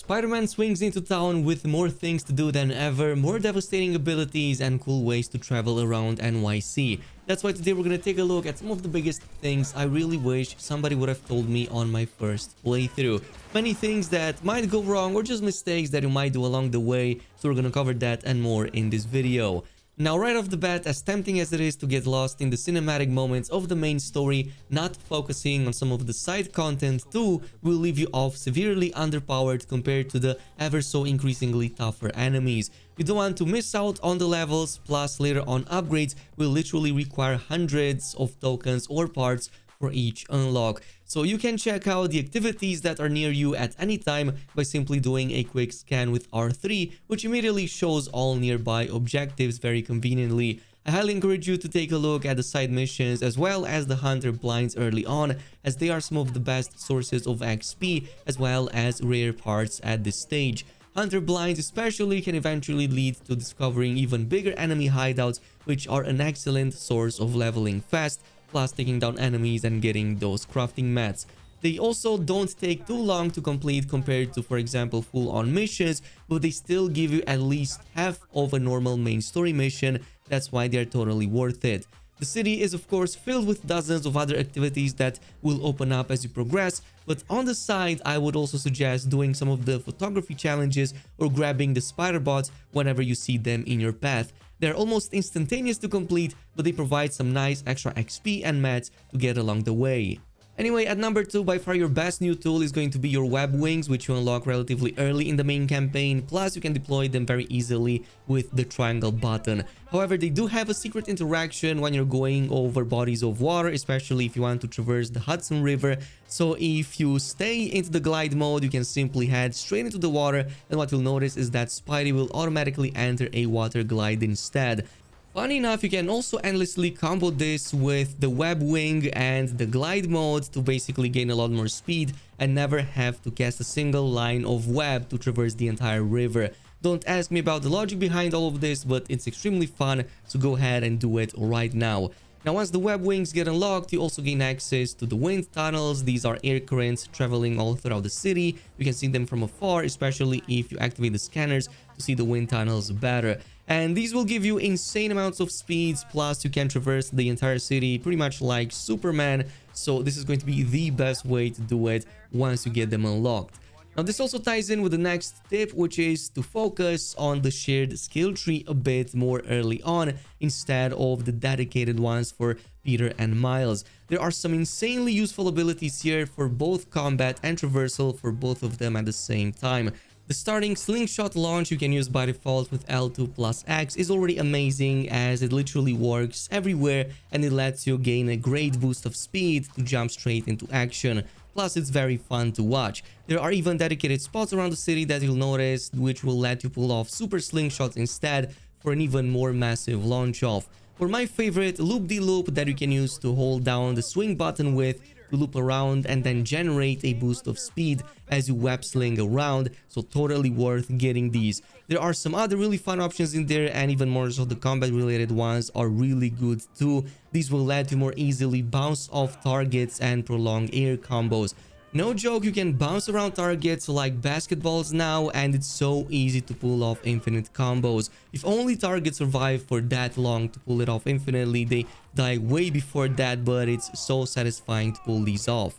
Spider-Man swings into town with more things to do than ever, more devastating abilities and cool ways to travel around NYC. That's why today we're gonna take a look at some of the biggest things I really wish somebody would have told me on my first playthrough. Many things that might go wrong or just mistakes that you might do along the way, so we're gonna cover that and more in this video. Now, right off the bat, as tempting as it is to get lost in the cinematic moments of the main story, not focusing on some of the side content too will leave you off severely underpowered compared to the ever so increasingly tougher enemies. You don't want to miss out on the levels, plus later on upgrades will literally require hundreds of tokens or parts for each unlock. So you can check out the activities that are near you at any time by simply doing a quick scan with R3, which immediately shows all nearby objectives very conveniently. I highly encourage you to take a look at the side missions as well as the hunter blinds early on, as they are some of the best sources of XP as well as rare parts at this stage. Hunter blinds especially can eventually lead to discovering even bigger enemy hideouts, which are an excellent source of leveling fast, plus taking down enemies and getting those crafting mats. They also don't take too long to complete compared to, for example, full-on missions, but they still give you at least half of a normal main story mission. That's why they're totally worth it. The city is of course filled with dozens of other activities that will open up as you progress, but on the side I would also suggest doing some of the photography challenges or grabbing the spider bots whenever you see them in your path. They're almost instantaneous to complete, but they provide some nice extra XP and mats to get along the way. Anyway, at number 2, by far your best new tool is going to be your web wings, which you unlock relatively early in the main campaign, plus you can deploy them very easily with the triangle button. However, they do have a secret interaction when you're going over bodies of water, especially if you want to traverse the Hudson River. So if you stay into the glide mode, you can simply head straight into the water, and what you'll notice is that Spidey will automatically enter a water glide instead. Funny enough, you can also endlessly combo this with the web wing and the glide mode to basically gain a lot more speed and never have to cast a single line of web to traverse the entire river. Don't ask me about the logic behind all of this, but it's extremely fun, so go ahead and do it right now. Now, once the web wings get unlocked, you also gain access to the wind tunnels. These are air currents traveling all throughout the city. You can see them from afar, especially if you activate the scanners to see the wind tunnels better. And these will give you insane amounts of speeds, plus you can traverse the entire city pretty much like Superman. So this is going to be the best way to do it once you get them unlocked. Now, this also ties in with the next tip, which is to focus on the shared skill tree a bit more early on instead of the dedicated ones for Peter and Miles. There are some insanely useful abilities here for both combat and traversal for both of them at the same time. The starting slingshot launch you can use by default with L2 plus X is already amazing, as it literally works everywhere and it lets you gain a great boost of speed to jump straight into action. Plus, it's very fun to watch. There are even dedicated spots around the city that you'll notice, which will let you pull off super slingshots instead for an even more massive launch off. For my favorite, loop-de-loop that you can use to hold down the swing button with to loop around and then generate a boost of speed as you web sling around, so totally worth getting these. There are some other really fun options in there, and even more so the combat related ones are really good too. These will let you more easily bounce off targets and prolong air combos. No joke, you can bounce around targets like basketballs now, and it's so easy to pull off infinite combos. If only targets survive for that long to pull it off infinitely, they die way before that, but it's so satisfying to pull these off.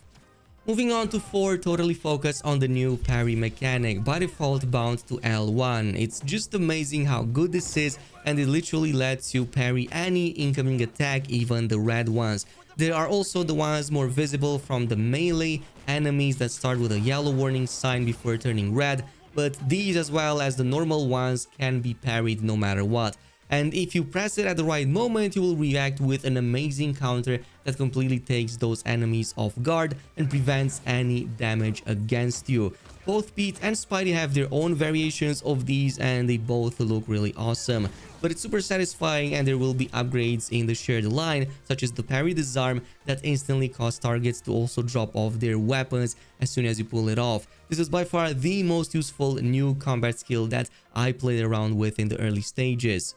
Moving on to 4, totally focus on the new parry mechanic, by default bound to L1. It's just amazing how good this is, and it literally lets you parry any incoming attack, even the red ones. There are also the ones more visible from the melee enemies that start with a yellow warning sign before turning red, but these as well as the normal ones can be parried no matter what. And if you press it at the right moment, you will react with an amazing counter that completely takes those enemies off guard and prevents any damage against you. Both Pete and Spidey have their own variations of these, and they both look really awesome. But it's super satisfying, and there will be upgrades in the shared line, such as the parry disarm that instantly cause targets to also drop off their weapons as soon as you pull it off. This is by far the most useful new combat skill that I played around with in the early stages.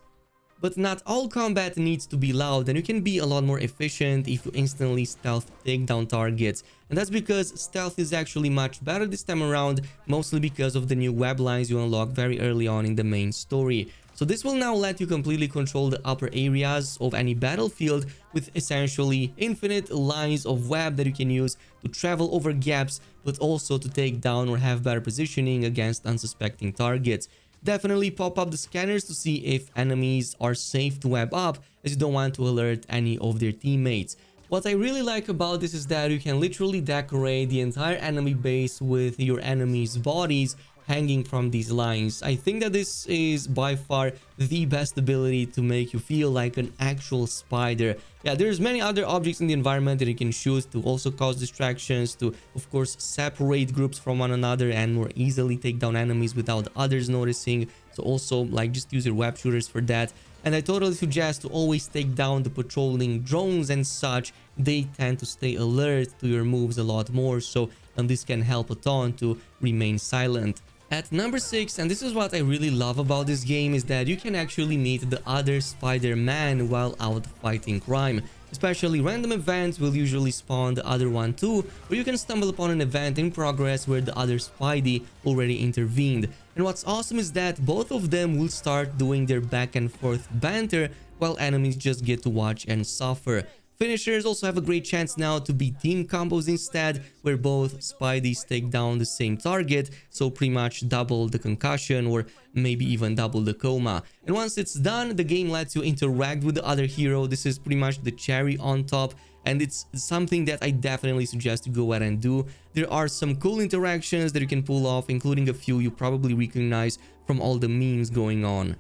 But not all combat needs to be loud, and you can be a lot more efficient if you instantly stealth takedown targets. And that's because stealth is actually much better this time around, mostly because of the new web lines you unlock very early on in the main story. So this will now let you completely control the upper areas of any battlefield with essentially infinite lines of web that you can use to travel over gaps, but also to take down or have better positioning against unsuspecting targets. Definitely pop up the scanners to see if enemies are safe to web up, as you don't want to alert any of their teammates. What I really like about this is that you can literally decorate the entire enemy base with your enemies' bodies hanging from these lines. I think that this is by far the best ability to make you feel like an actual spider. Yeah, there's many other objects in the environment that you can shoot to also cause distractions, to of course separate groups from one another and more easily take down enemies without others noticing. So also like just use your web shooters for that. And I totally suggest to always take down the patrolling drones and such. They tend to stay alert to your moves a lot more, so and this can help a ton to remain silent. At number 6, and this is what I really love about this game, is that you can actually meet the other Spider-Man while out fighting crime. Especially random events will usually spawn the other one too, or you can stumble upon an event in progress where the other Spidey already intervened. And what's awesome is that both of them will start doing their back and forth banter while enemies just get to watch and suffer. Finishers also have a great chance now to be team combos instead, where both Spideys take down the same target, so pretty much double the concussion or maybe even double the coma. And once it's done, the game lets you interact with the other hero. This is pretty much the cherry on top, and it's something that I definitely suggest to go ahead and do. There are some cool interactions that you can pull off, including a few you probably recognize from all the memes going on.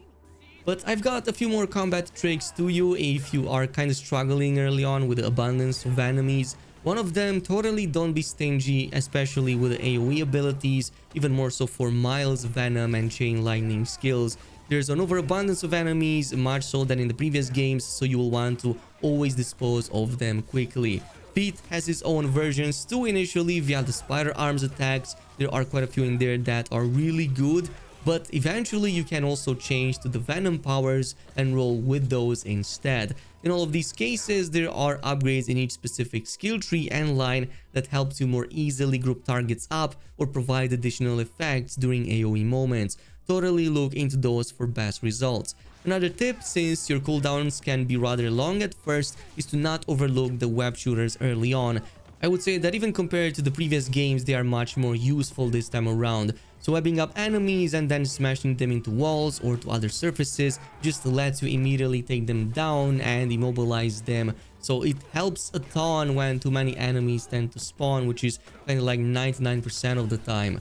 But I've got a few more combat tricks to you if you are kind of struggling early on with the abundance of enemies. One of them, totally don't be stingy, especially with the AoE abilities, even more so for Miles' Venom and Chain Lightning skills. There's an overabundance of enemies, much so than in the previous games, so you will want to always dispose of them quickly. Pete has his own versions too initially via the spider arms attacks. There are quite a few in there that are really good. But eventually you can also change to the Venom powers and roll with those instead. In all of these cases, there are upgrades in each specific skill tree and line that helps you more easily group targets up or provide additional effects during AoE moments. Totally look into those for best results. Another tip, since your cooldowns can be rather long at first, is to not overlook the web shooters early on. I would say that even compared to the previous games, they are much more useful this time around. So webbing up enemies and then smashing them into walls or to other surfaces just lets you immediately take them down and immobilize them. So it helps a ton when too many enemies tend to spawn, which is kind of like 99% of the time.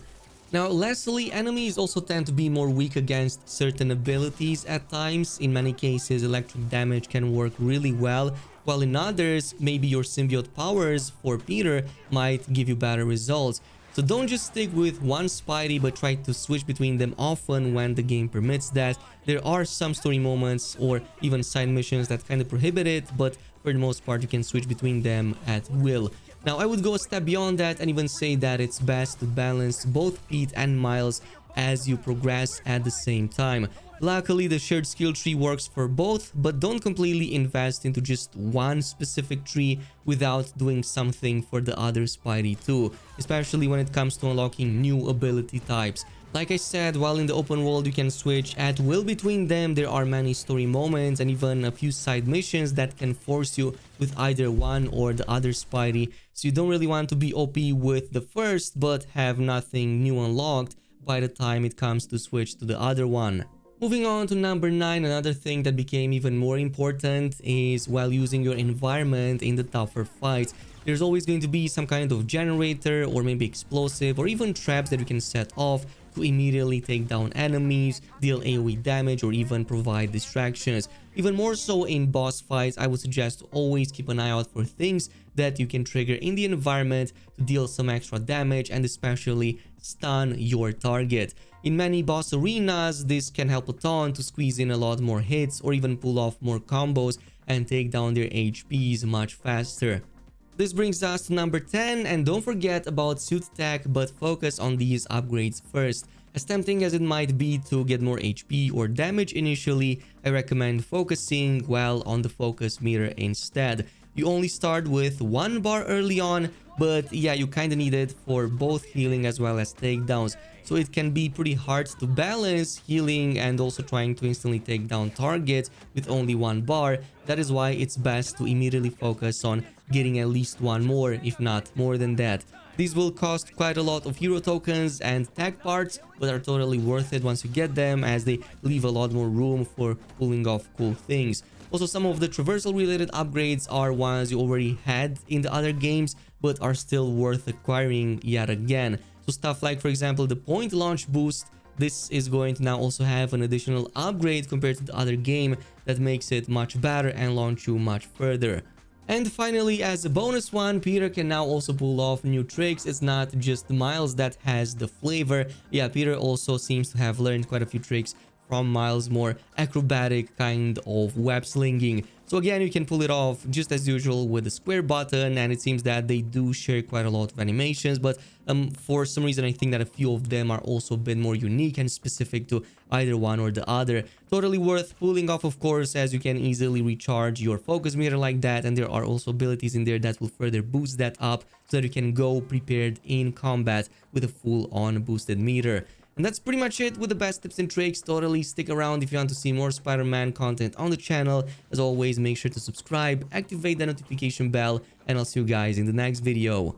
Now, lastly, enemies also tend to be more weak against certain abilities at times. In many cases, electric damage can work really well, while in others, maybe your symbiote powers for Peter might give you better results. So don't just stick with one Spidey, but try to switch between them often when the game permits that. There are some story moments or even side missions that kind of prohibit it, but for the most part you can switch between them at will. Now, I would go a step beyond that and even say that it's best to balance both Pete and Miles as you progress at the same time. Luckily, the shared skill tree works for both, but don't completely invest into just one specific tree without doing something for the other Spidey too, especially when it comes to unlocking new ability types. Like I said, while in the open world you can switch at will between them, there are many story moments and even a few side missions that can force you with either one or the other Spidey, so you don't really want to be OP with the first but have nothing new unlocked by the time it comes to switch to the other one. Moving on to number 9, another thing that became even more important is while using your environment in the tougher fights. There's always going to be some kind of generator or maybe explosive or even traps that you can set off to immediately take down enemies, deal AoE damage, or even provide distractions. Even more so in boss fights, I would suggest to always keep an eye out for things that you can trigger in the environment to deal some extra damage and especially stun your target. In many boss arenas, this can help a ton to squeeze in a lot more hits or even pull off more combos and take down their HPs much faster. This brings us to number 10, and don't forget about suit tech, but focus on these upgrades first. As tempting as it might be to get more HP or damage initially, I recommend focusing well on the focus meter instead. You only start with 1 bar early on, but yeah, you kind of need it for both healing as well as takedowns. So it can be pretty hard to balance healing and also trying to instantly take down targets with only 1 bar. That is why it's best to immediately focus on getting at least 1 more, if not more than that. These will cost quite a lot of hero tokens and tech parts, but are totally worth it once you get them, as they leave a lot more room for pulling off cool things. Also, some of the traversal related upgrades are ones you already had in the other games, but are still worth acquiring yet again. So stuff like, for example, the point launch boost. This is going to now also have an additional upgrade compared to the other game that makes it much better and launch you much further. And finally, as a bonus one, Peter can now also pull off new tricks. It's not just Miles that has the flavor. Yeah, Peter also seems to have learned quite a few tricks from Miles' more acrobatic kind of web slinging. So again, you can pull it off just as usual with the square button, and it seems that they do share quite a lot of animations, but for some reason I think that a few of them are also a bit more unique and specific to either one or the other. Totally worth pulling off, of course, as you can easily recharge your focus meter like that, and there are also abilities in there that will further boost that up so that you can go prepared in combat with a full-on boosted meter. And that's pretty much it with the best tips and tricks. Totally stick around if you want to see more Spider-Man content on the channel. As always, make sure to subscribe, activate the notification bell, and I'll see you guys in the next video.